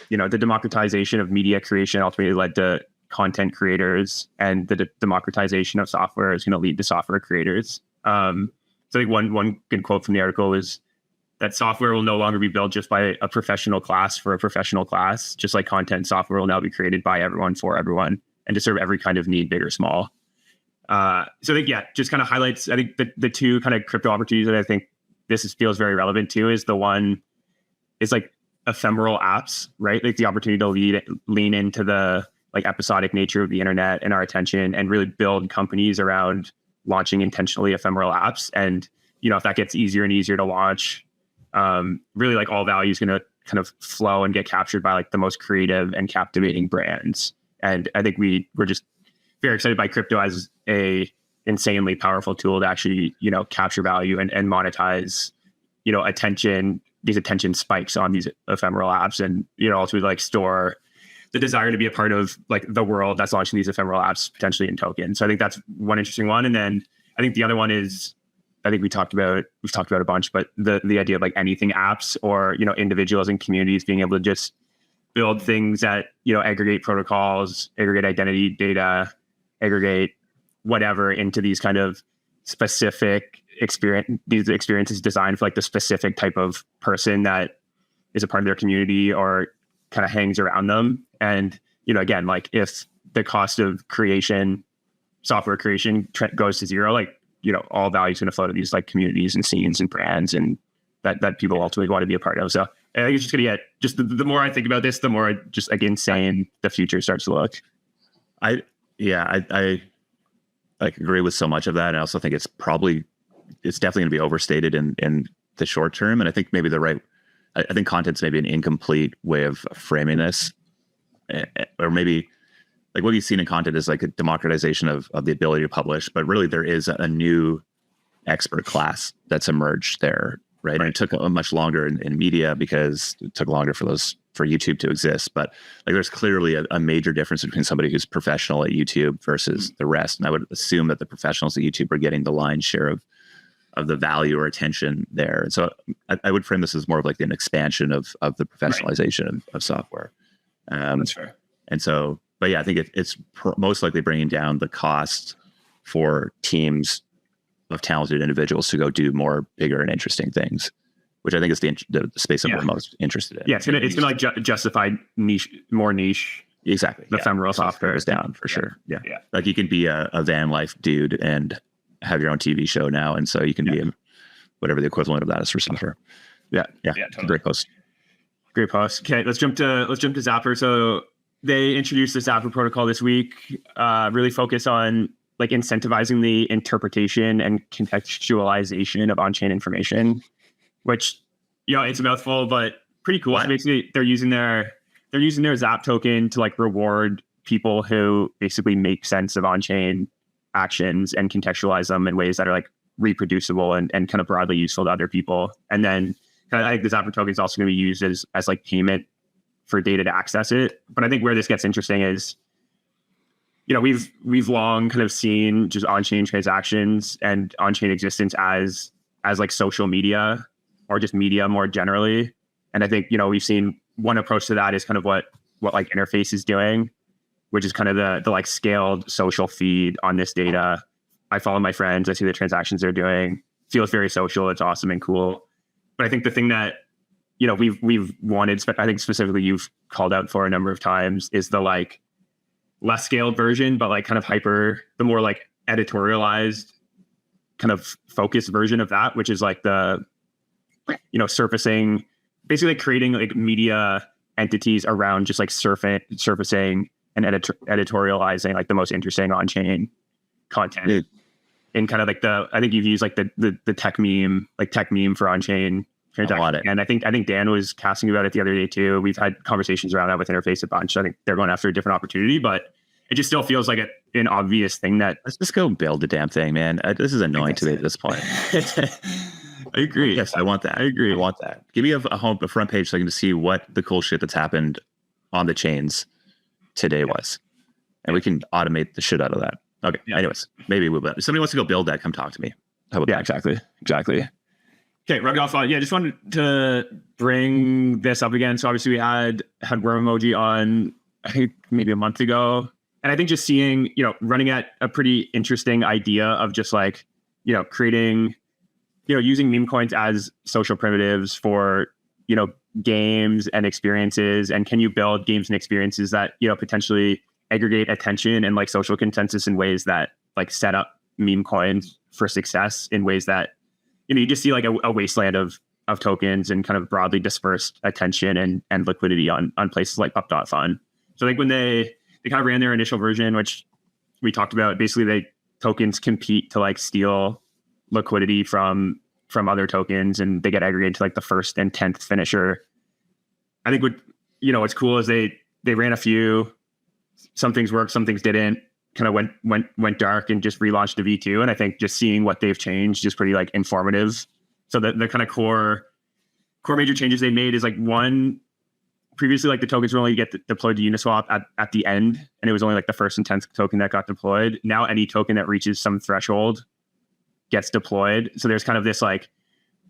the democratization of media creation ultimately led to content creators, and the democratization of software is going to lead to software creators. So I think one good quote from the article is that software will no longer be built just by a professional class for a professional class, just like content. Software will now be created by everyone for everyone and to serve every kind of need, big or small. So I think, just kind of highlights, I think the two kind of crypto opportunities that I think feels very relevant to is the one is like ephemeral apps, right? Like the opportunity to lean into the like episodic nature of the internet and our attention and really build companies around launching intentionally ephemeral apps. And, if that gets easier and easier to launch, really like all value is going to kind of flow and get captured by like the most creative and captivating brands. And I think we're just very excited by crypto as a insanely powerful tool to actually, capture value and monetize, attention, these attention spikes on these ephemeral apps, and, ultimately like store the desire to be a part of like the world that's launching these ephemeral apps potentially in tokens. So I think that's one interesting one. And then I think the other one is, I think we've talked about a bunch, but the idea of like anything apps or, individuals and communities being able to just build things that, aggregate protocols, aggregate identity data, aggregate whatever into these kind of specific these experiences designed for like the specific type of person that is a part of their community or kind of hangs around them. And, again, like if the cost of software creation goes to zero, like, all value is going to flow to these like communities and scenes and brands and that people ultimately want to be a part of. So I think it's just going to get the more I think about this, the more I just like insane the future starts to look. I like agree with so much of that. And I also think it's definitely going to be overstated in the short term. And I think maybe I think content's maybe an incomplete way of framing this, or maybe like what you've seen in content is like a democratization of the ability to publish, but really there is a new expert class that's emerged there, right? And it took a much longer in media because it took longer for YouTube to exist. But like there's clearly a major difference between somebody who's professional at YouTube versus the rest. And I would assume that the professionals at YouTube are getting the lion's share of the value or attention there. And so I would frame this as more of like an expansion of the professionalization of software. That's fair. And so, but yeah, I think it's most likely bringing down the cost for teams of talented individuals to go do more bigger and interesting things, which I think is the space that we're most interested in. Yeah, it's gonna like justify more niche. Exactly. The ephemeral software is down for sure. Yeah. Like you can be a van life dude and have your own TV show now, and so you can be whatever the equivalent of that is for software. Yeah. Totally. Great post. Okay, let's jump to Zapper. So they introduced the Zapper protocol this week. Really focus on like incentivizing the interpretation and contextualization of on-chain information, which it's a mouthful, but pretty cool. So basically, they're using their Zap token to like reward people who basically make sense of on-chain actions and contextualize them in ways that are like reproducible and kind of broadly useful to other people. And then I think the Zapper token is also going to be used as like payment for data to access it. But I think where this gets interesting is, we've long kind of seen just on-chain transactions and on-chain existence as like social media or just media more generally. And I think, we've seen one approach to that is kind of what like Interface is doing, which is kind of the like scaled social feed on this data. I follow my friends, I see the transactions they're doing, feels very social, it's awesome and cool. But I think the thing that, we've wanted, I think specifically you've called out for a number of times, is the like less scaled version, but like kind of the more like editorialized kind of focused version of that, which is like the, surfacing, basically creating like media entities around just like surfacing and editorializing like the most interesting on-chain content. In kind of like I think you've used like the tech meme for on-chain transaction. And I think Dan was casting about it the other day too. We've had conversations around that with Interface a bunch. I think they're going after a different opportunity, but it just still feels like an obvious thing that let's just go build the damn thing, man. This is annoying to me at this point. I agree. Yes, I want that. I agree. I want that. Give me a front page so I can see what the cool shit that's happened on the chains today was, and we can automate the shit out of that. Okay. Yeah. Anyways, maybe we'll. If somebody wants to go build that, come talk to me. How about that? Exactly. Okay, Rug.fun. Yeah, just wanted to bring this up again. So obviously we had worm emoji on, I think maybe a month ago, and I think just seeing, running at a pretty interesting idea of just like, creating, using meme coins as social primitives for, games and experiences, and can you build games and experiences that, potentially aggregate attention and like social consensus in ways that like set up meme coins for success in ways that, you just see like a wasteland of tokens and kind of broadly dispersed attention and liquidity on places like Up.fun. So I think when they kind of ran their initial version, which we talked about, basically tokens compete to like steal liquidity from other tokens, and they get aggregated to like the first and 10th finisher. I think what's cool is they ran a few, some things worked, some things didn't, kind of went dark and just relaunched the V2. And I think just seeing what they've changed is pretty like informative. So the kind of core major changes they made is like, one, previously like the tokens would only get deployed to Uniswap at the end, and it was only like the first and 10th token that got deployed. Now any token that reaches some threshold gets deployed. So there's kind of this like,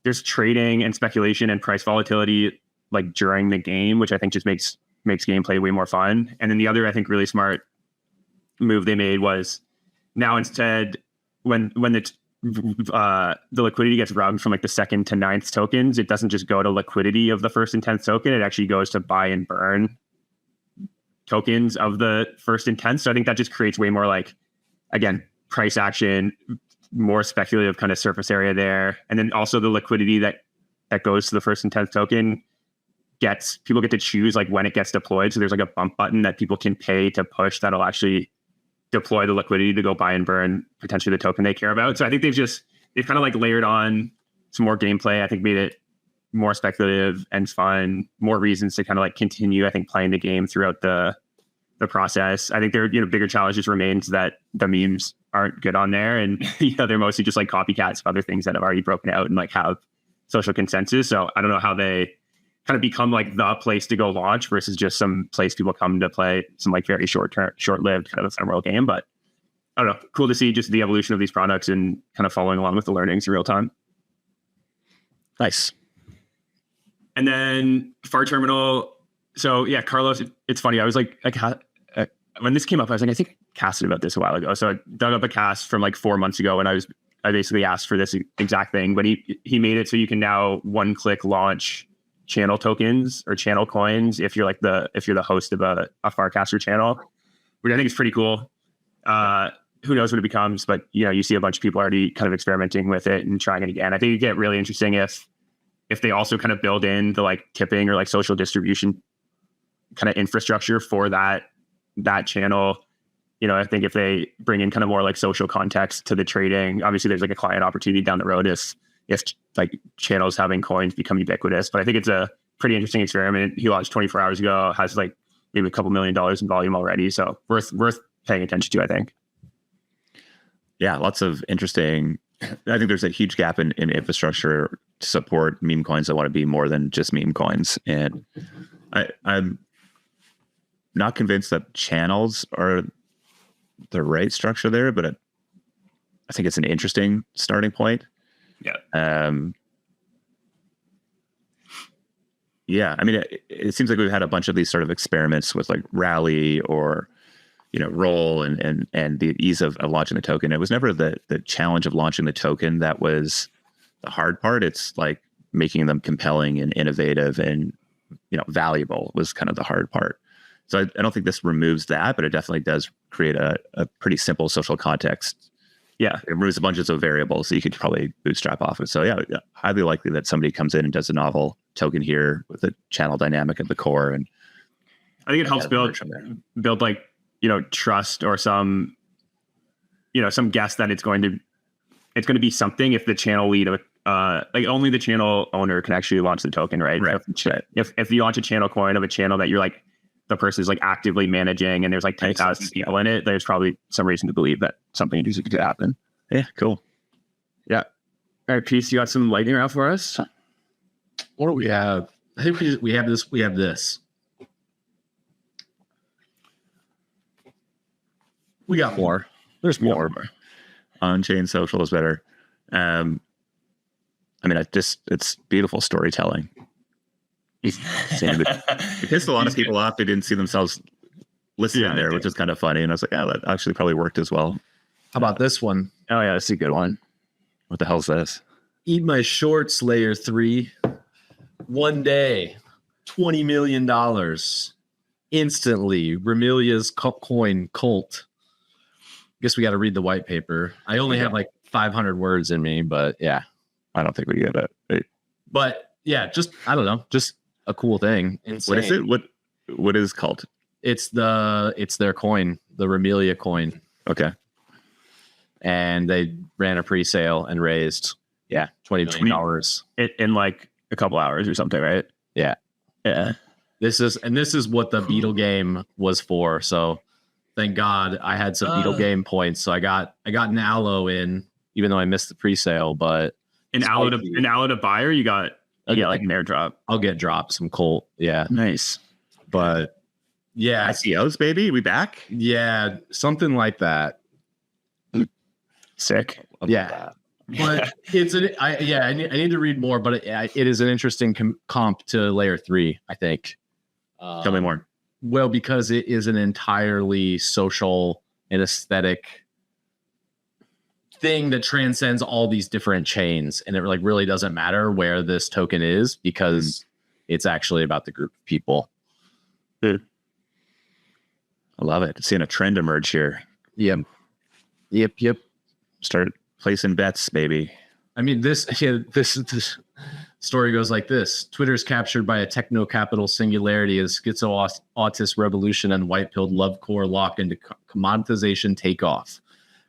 there's trading and speculation and price volatility like during the game, which I think just makes gameplay way more fun. And then the other, I think, really smart move they made was now instead when the liquidity gets routed from like the 2nd to 9th tokens, it doesn't just go to liquidity of the 1st and 10th token. It actually goes to buy and burn tokens of the 1st and 10th. So I think that just creates way more like, again, price action, more speculative kind of surface area there. And then also the liquidity that goes to the 1st and 10th token people get to choose like when it gets deployed. So there's like a bump button that people can pay to push that'll actually deploy the liquidity to go buy and burn potentially the token they care about. So I think they've kind of like layered on some more gameplay. I think made it more speculative and fun, more reasons to kind of like continue, I think, playing the game throughout the process. I think there, bigger challenges remains that the memes aren't good on there, and they're mostly just like copycats of other things that have already broken out and like have social consensus. So I don't know how they kind of become like the place to go launch versus just some place people come to play some like very short-lived kind of ephemeral game. But I don't know, cool to see just the evolution of these products and kind of following along with the learnings in real time. Nice. And then Far Terminal. So yeah, Carlos, it's funny. I was like when this came up, I was like, I think I casted about this a while ago. So I dug up a cast from like 4 months ago, and I basically asked for this exact thing, but he made it so you can now one-click launch channel tokens or channel coins if you're the host of a Farcaster channel, which I think is pretty cool. Who knows what it becomes, but you see a bunch of people already kind of experimenting with it and trying it again. I think it get really interesting if they also kind of build in the like tipping or like social distribution kind of infrastructure for that channel. I think if they bring in kind of more like social context to the trading, obviously there's like a client opportunity down the road if like channels having coins become ubiquitous. But I think it's a pretty interesting experiment. He launched 24 hours ago, has like maybe a couple $1 million in volume already. So worth paying attention to, I think. Yeah, lots of interesting. I think there's a huge gap in infrastructure to support meme coins that want to be more than just meme coins. And I'm not convinced that channels are the right structure there, but I think it's an interesting starting point. Yeah. Yeah, I mean, it seems like we've had a bunch of these sort of experiments with like Rally or, Roll and the ease of launching the token. It was never the challenge of launching the token that was the hard part. It's like making them compelling and innovative and, valuable was kind of the hard part. So I don't think this removes that, but it definitely does create a pretty simple social context. Yeah, it removes a bunch of variables that you could probably bootstrap off of. So yeah, highly likely that somebody comes in and does a novel token here with a channel dynamic at the core. And I think it helps build like, trust or some guess that it's going to be something if the channel lead like only the channel owner can actually launch the token, right? Right. If you launch a channel coin of a channel that you're like the person is like actively managing and there's like 10,000 people in it, there's probably some reason to believe that something interesting could happen. Yeah, cool. Yeah. All right, Peace, you got some lightning round for us? What do we have? I think we have this. We have this. We got more. There's more. On-chain social is better. I mean, it's beautiful storytelling. It pissed a lot of people off. They didn't see themselves listening there, which is kind of funny. And I was like, that actually probably worked as well. How about this one? Oh yeah, that's a good one. What the hell's this? Eat my shorts, Layer 3. One day, $20 million. Instantly, Remilia's coin cult. Guess we got to read the white paper. I only have like 500 words in me, but yeah. I don't think we get it. But yeah, I don't know. Just a cool thing. Insane. What is it? What is cult? It's their coin, the Remilia coin. Okay. And they ran a pre-sale and raised $20 million in like a couple hours or something, right? Yeah. This is what the Beetle game was for. So thank God I had some Beetle game points. So I got an Allo in, even though I missed the pre-sale, but an Allo to buy, or you got like an airdrop. I'll get dropped some Colt. Yeah. Nice. But yeah. ICOs, baby. We back? Yeah. Something like that. Sick. Yeah. But I need to read more, but it is an interesting comp to Layer 3, I think. Tell me more. Well, because it is an entirely social and aesthetic thing that transcends all these different chains, and it like really doesn't matter where this token is because it's actually about the group of people. Dude. I love it. Seeing a trend emerge here. Yep. Start placing bets, baby. I mean, this story goes like this. Twitter's captured by a techno-capital singularity as schizo-autist revolution and white-pilled love-core lock into commoditization takeoff.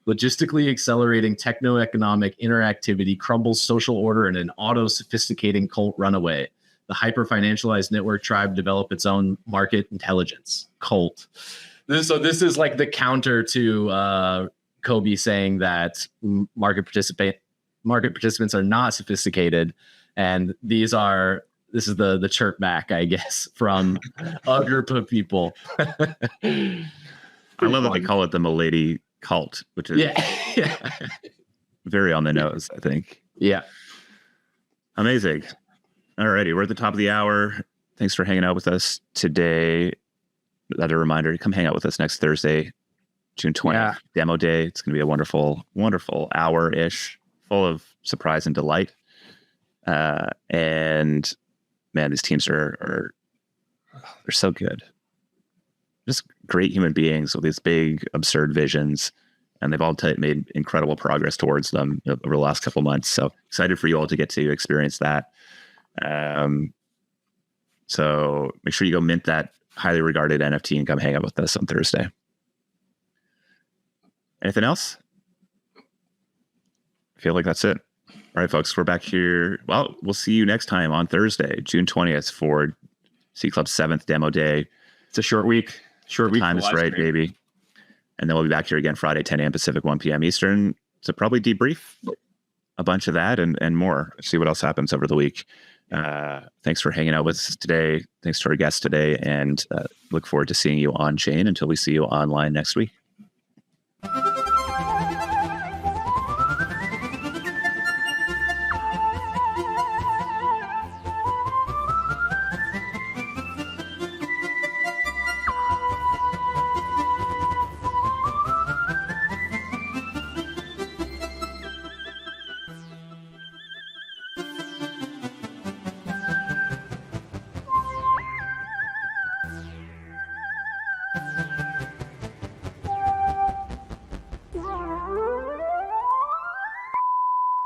Logistically accelerating techno-economic interactivity crumbles social order in an auto-sophisticating cult runaway. The hyper-financialized network tribe develop its own market intelligence. Cult. This is like the counter to Kobe saying that market participants are not sophisticated, and this is the chirp back, I guess, from a group of people. I love that they call it the Milady Cult, which is very on the nose, I think. Yeah. Amazing. Alrighty, we're at the top of the hour. Thanks for hanging out with us today. Another reminder, come hang out with us next Thursday, June 20th, demo day. It's going to be a wonderful, wonderful hour-ish, full of surprise and delight. And man, these teams are they're so good. Just great human beings with these big, absurd visions. And they've all made incredible progress towards them over the last couple months. So excited for you all to get to experience that. So make sure you go mint that highly regarded NFT and come hang out with us on Thursday. Anything else? I feel like that's it. All right, folks, we're back here. Well, we'll see you next time on Thursday, June 20th for C Club's 7th demo day. It's a short week. Time is right, baby. And then we'll be back here again Friday, 10 a.m. Pacific, 1 p.m. Eastern. So probably debrief a bunch of that and more. See what else happens over the week. Thanks for hanging out with us today. Thanks to our guests today. And look forward to seeing you on chain until we see you online next week. Bye.